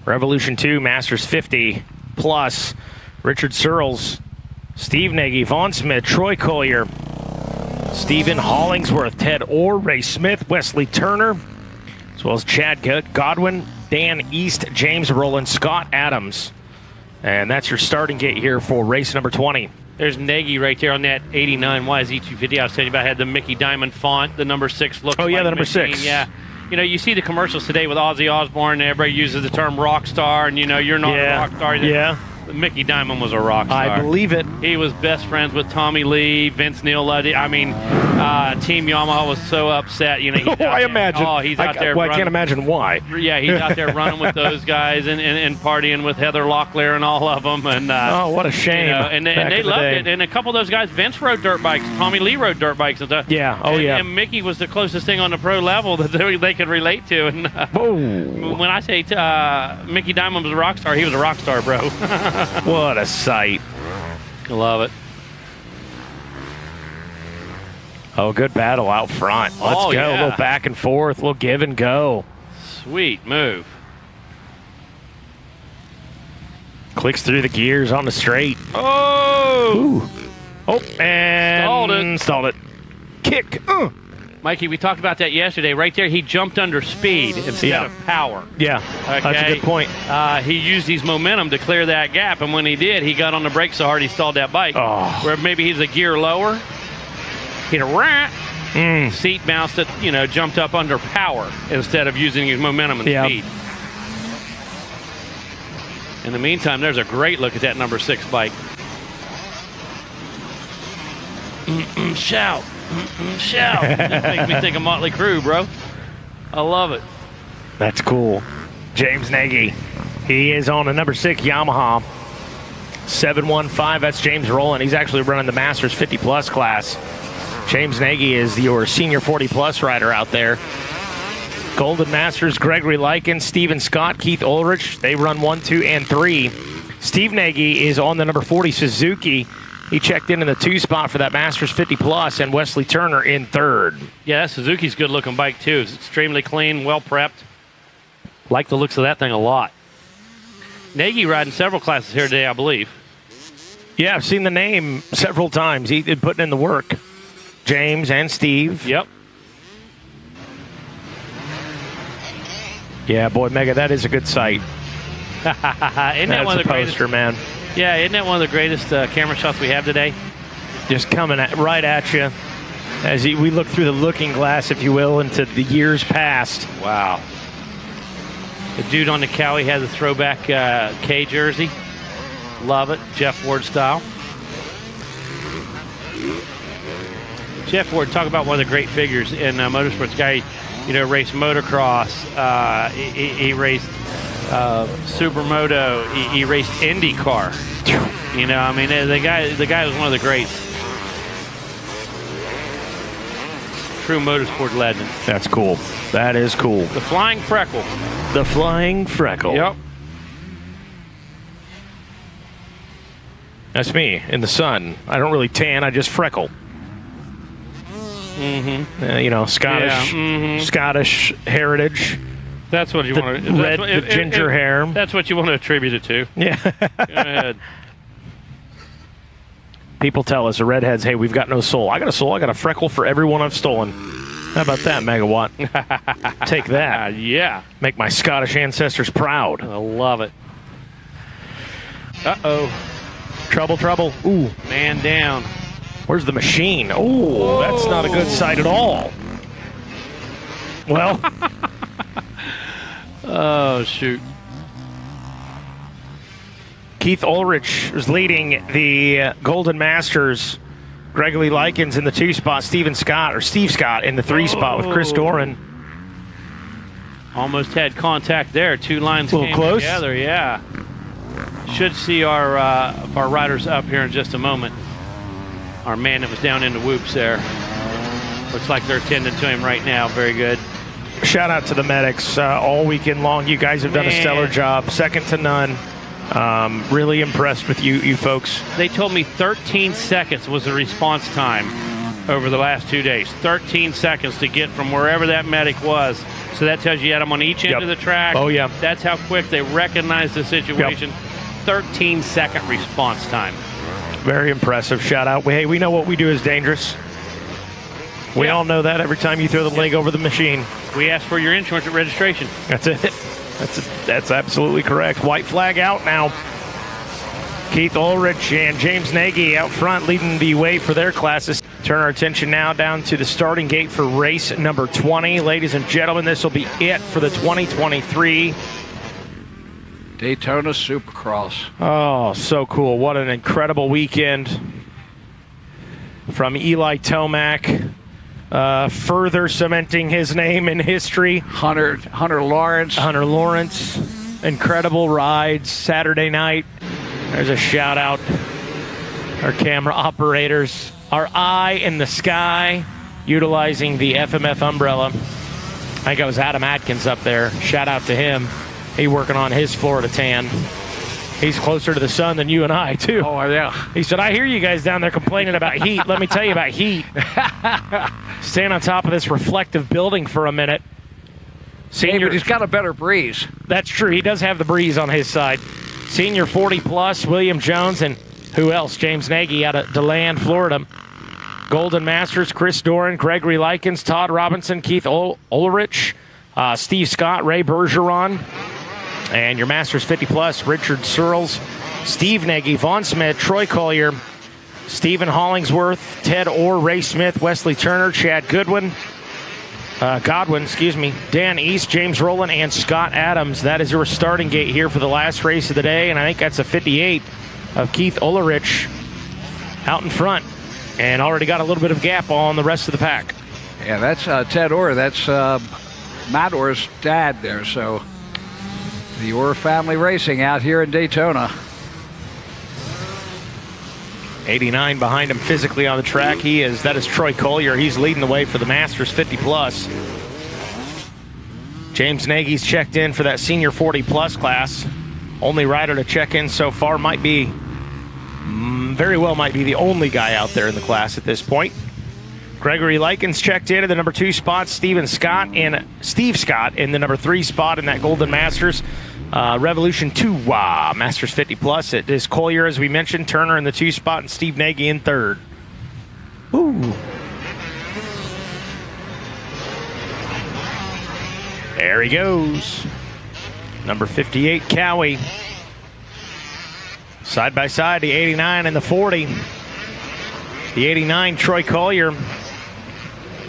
Revolution 2, Masters 50 plus. Richard Searles, Steve Nagy, Vaughn Smith, Troy Collier, Stephen Hollingsworth, Ted Orr, Ray Smith, Wesley Turner, as well as Chad Godwin, Dan East, James Rowland, Scott Adams. And that's your starting gate here for race number 20. There's Nagy right there on that 89 YZ250 I was telling you about. Had the Mickey Diamond font, the number 6 look. Oh, yeah, like the number machine. 6. Yeah. You know, you see the commercials today with Ozzy Osbourne, and everybody uses the term rock star, and, you know, you're not a rock star. Yeah. Mickey Diamond was a rock star. I believe it. He was best friends with Tommy Lee, Vince Neil. I mean, Team Yamaha was so upset. You know, he's I imagine. Oh, he's out there. Well, I can't imagine why. Yeah, he's out there running with those guys and partying with Heather Locklear and all of them. And oh, what a shame! You know, and they loved it. And a couple of those guys, Vince rode dirt bikes, Tommy Lee rode dirt bikes and stuff. Yeah. Oh, yeah. And Mickey was the closest thing on the pro level that they could relate to. And when I say Mickey Diamond was a rock star, he was a rock star, bro. What a sight. I love it. Oh, good battle out front. Let's go. Yeah. A little back and forth, a little give and go. Sweet move. Clicks through the gears on the straight. Oh! Ooh. Oh, and stalled it. Kick. Mikey, we talked about that yesterday. Right there, he jumped under speed instead of power. Yeah, okay? That's a good point. He used his momentum to clear that gap, and when he did, he got on the brakes so hard he stalled that bike. Oh. Where maybe he's a gear lower, he'd have seat bounced it, you know, jumped up under power instead of using his momentum and speed. In the meantime, there's a great look at that number 6 bike. Shout. Shout. That makes me think of Motley Crue, bro. I love it. That's cool. James Nagy. He is on a number 6 Yamaha 715. That's James Rowland. He's actually running the Masters 50 plus class. James Nagy is your senior 40 plus rider out there. Golden Masters, Gregory Lykin, Steven Scott, Keith Ulrich. They run 1, 2, and 3. Steve Nagy is on the number 40 Suzuki. He checked in the 2 spot for that Masters 50 plus, and Wesley Turner in 3rd. Yeah, that Suzuki's a good-looking bike, too. It's extremely clean, well-prepped. Like the looks of that thing a lot. Nagy riding several classes here today, I believe. Yeah, I've seen the name several times. He's putting in the work. James and Steve. Yep. Yeah, boy, Mega, that is a good sight. Isn't that one of the poster, greatest, man? Yeah, isn't that one of the greatest camera shots we have today? Just coming right at you as we look through the looking glass, if you will, into the years past. Wow. The dude on the Cowie has a throwback K jersey. Love it. Jeff Ward style. Jeff Ward, talk about one of the great figures in motorsports. Guy, you know, raced motocross. He raced Supermoto. He raced IndyCar. You know, I mean, the guy was one of the greats. True motorsport legend. That's cool. That is cool. The Flying Freckle. The Flying Freckle. Yep. That's me in the sun. I don't really tan. I just freckle. Mm-hmm. You know, Scottish, Scottish heritage. That's what you want to. The ginger hair. That's what you want to attribute it to. Yeah. Go ahead. People tell us, the redheads, hey, we've got no soul. I got a soul. I got a freckle for everyone I've stolen. How about that, Megawatt? Take that. Yeah. Make my Scottish ancestors proud. I love it. Uh-oh. Trouble, trouble. Ooh. Man down. Where's the machine? Oh, that's not a good sight at all. Well. Oh, shoot. Keith Ulrich is leading the Golden Masters. Gregory Likens in the 2 spot. Steve Scott in the 3 spot with Chris Doran. Almost had contact there. 2 lines came together. Yeah. Should see our riders up here in just a moment. Our man that was down in the whoops there. Looks like they're attending to him right now. Very good. Shout out to the medics all weekend long. You guys have done a stellar job. Second to none. Really impressed with you folks. They told me 13 seconds was the response time over the last 2 days. 13 seconds to get from wherever that medic was. So that tells you had them on each end of the track. Oh, yeah. That's how quick they recognized the situation. 13-second response time. Very impressive. Shout out. Hey, we know what we do is dangerous. We all know that every time you throw the leg over the machine. We ask for your insurance at registration. That's it. That's absolutely correct. White flag out now. Keith Ulrich and James Nagy out front leading the way for their classes. Turn our attention now down to the starting gate for race number 20. Ladies and gentlemen, this will be it for the 2023 Daytona Supercross. Oh, so cool. What an incredible weekend from Eli Tomac. Further cementing his name in history. Hunter Lawrence. Hunter Lawrence. Incredible rides Saturday night. There's a shout out. Our camera operators. Our eye in the sky, utilizing the FMF umbrella. I think it was Adam Atkins up there. Shout out to him. He working on his Florida tan. He's closer to the sun than you and I, too. Oh, yeah. He said, I hear you guys down there complaining about heat. Let me tell you about heat. Stand on top of this reflective building for a minute. Senior, but he's got a better breeze. That's true. He does have the breeze on his side. Senior 40-plus, William Jones, and who else? James Nagy out of DeLand, Florida. Golden Masters, Chris Doran, Gregory Likens, Todd Robinson, Keith Ulrich, Steve Scott, Ray Bergeron. And your Masters 50-plus, Richard Searles, Steve Nagy, Vaughn Smith, Troy Collier, Stephen Hollingsworth, Ted Orr, Ray Smith, Wesley Turner, Chad Godwin, Dan East, James Rowland, and Scott Adams. That is your starting gate here for the last race of the day, and I think that's a 58 of Keith Ulrich out in front, and already got a little bit of gap on the rest of the pack. Yeah, that's Ted Orr. That's Matt Orr's dad there, so the Orr family racing out here in Daytona. 89 behind him physically on the track. That is Troy Collier. He's leading the way for the Masters 50-plus. James Nagy's checked in for that senior 40-plus class. Only rider to check in so far very well might be the only guy out there in the class at this point. Gregory Likens checked in at the number 2 spot. Steve Scott in the number 3 spot in that Golden Masters. Revolution 2 Masters 50-plus. It is Collier, as we mentioned, Turner in the 2 spot, and Steve Nagy in 3rd. Ooh. There he goes. Number 58, Cowie. Side by side, the 89 and the 40. The 89, Troy Collier.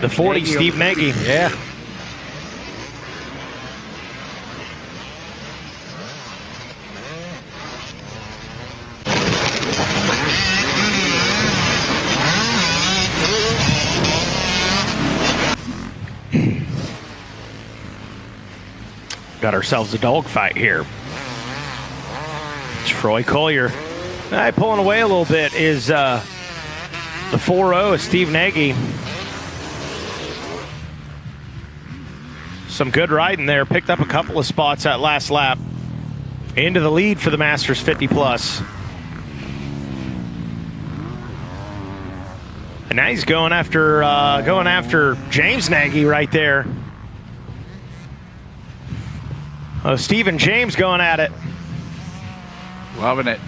The 40, Nagy. Steve Nagy. Yeah. Got ourselves a dogfight here. Troy Collier. Pulling away a little bit is the 4-0 of Steve Nagy. Some good riding there. Picked up a couple of spots that last lap. Into the lead for the Masters 50-plus. And now he's going after James Nagy right there. Oh, Steve and James going at it. Loving it.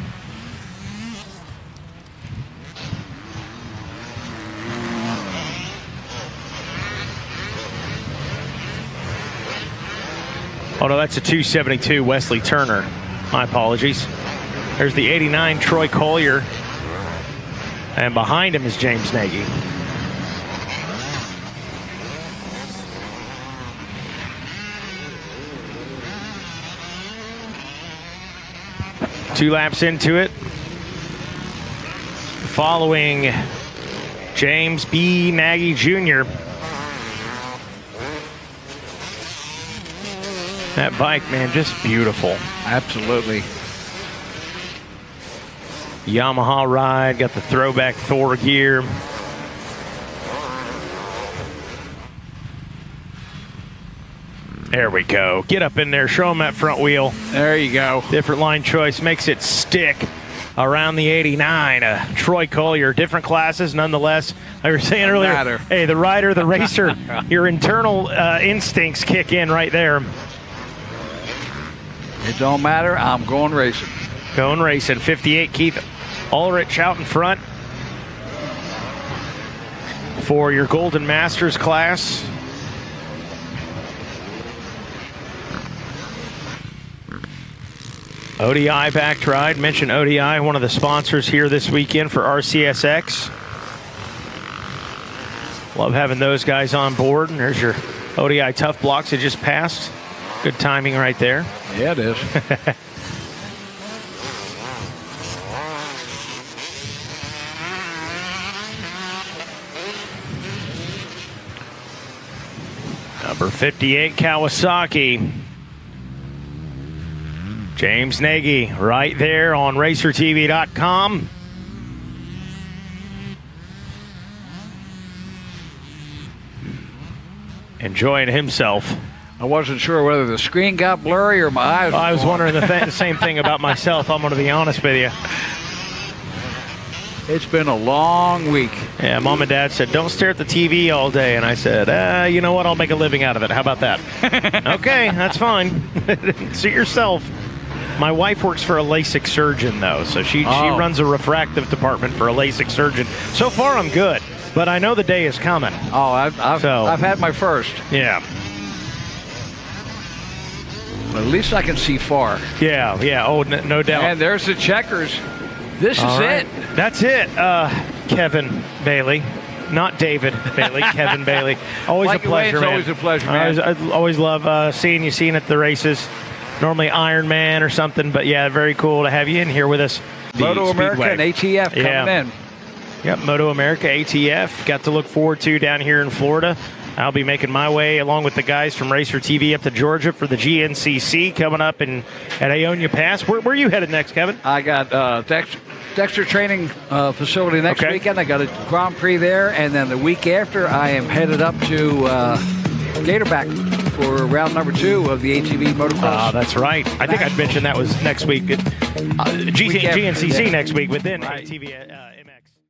Oh, no, that's a 272 Wesley Turner. My apologies. There's the 89 Troy Collier. And behind him is James Nagy. Two laps into it. Following James B. Nagy Jr. That bike, man, just beautiful. Absolutely. Yamaha ride, got the throwback Thor gear. There we go. Get up in there, show them that front wheel. There you go. Different line choice makes it stick. around the 89. Troy Collier, different classes nonetheless. I was saying earlier, hey, the rider, the racer, your internal instincts kick in right there. It don't matter. I'm going racing. Going racing. 58, Keith Ulrich out in front for your Golden Masters class. ODI backed ride. Mention ODI, one of the sponsors here this weekend for RCSX. Love having those guys on board. And there's your ODI tough blocks that just passed. Good timing right there. Yeah, it is. Number 58, Kawasaki. James Nagy right there on RacerTV.com. Enjoying himself. I wasn't sure whether the screen got blurry or my eyes. I was wondering the same thing about myself. I'm going to be honest with you. It's been a long week. Yeah, Mom and Dad said, don't stare at the TV all day. And I said, you know what? I'll make a living out of it. How about that? Okay, that's fine. Suit yourself. My wife works for a LASIK surgeon, though, so she runs a refractive department for a LASIK surgeon. So far, I'm good, but I know the day is coming. Oh, I've had my first. Yeah. At least I can see far. Yeah. Oh, no doubt. And there's the checkers. This is it. That's it, Kevin Bailey. Not David Bailey, Kevin Bailey. Always a pleasure, man. Always a pleasure, man. I always love seeing you at the races. Normally Iron Man or something, but yeah, very cool to have you in here with us. Moto America and ATF coming in. Yep, Moto America, ATF. Got to look forward to down here in Florida. I'll be making my way along with the guys from Racer TV up to Georgia for the GNCC coming up at Ionia Pass. Where are you headed next, Kevin? I got Dexter Training Facility next weekend. I got a Grand Prix there, and then the week after I am headed up to Gatorback for round number 2 of the ATV motocross. That's right. I think I'd mentioned that was next week. GNCC next week, but then ATV.